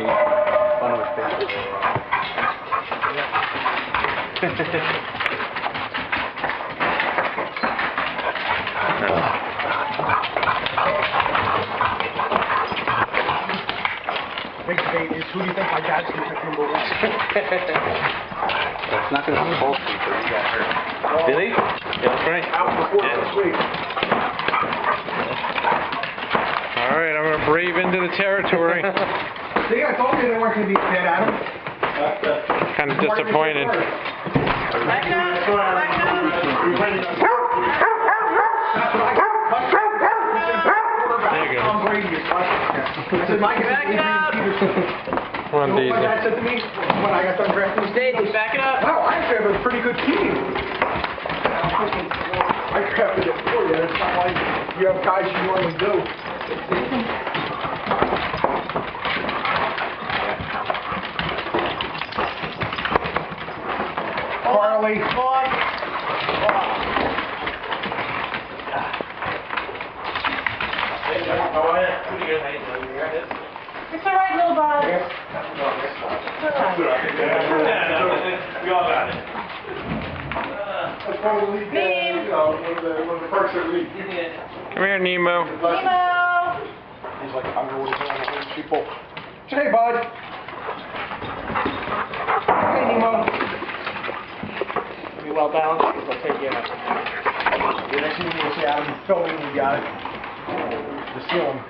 vacation. Fun with fish. Big debate is who do you think my dad's going to pick number one? That's not going to be supposed to be, but he got hurt. Did he? Yeah, that's right. Out before this week. All right, I'm gonna brave into the territory. See, I told you they weren't going to be dead, Adam. Kind of disappointed. Back up! There you go. Tom Brady is I said, Mike, back it up! Come on, You know what my Daisy. dad said to me when I got done drafting the Daisy, back it up! Wow, I actually have a pretty good team. I drafted it for you. It's not like you have guys you normally do. Carly. It's all right, little bud. It's all right. We all got it. That's probably Name. one of the perks of the league. Come here, Nemo. Nemo. He's like, I'm going to go on the people. Say, hey, bud. Hey, Nemo. Be well balanced. I'll take you out. The next thing you see Adam filming, you got it. The ceiling.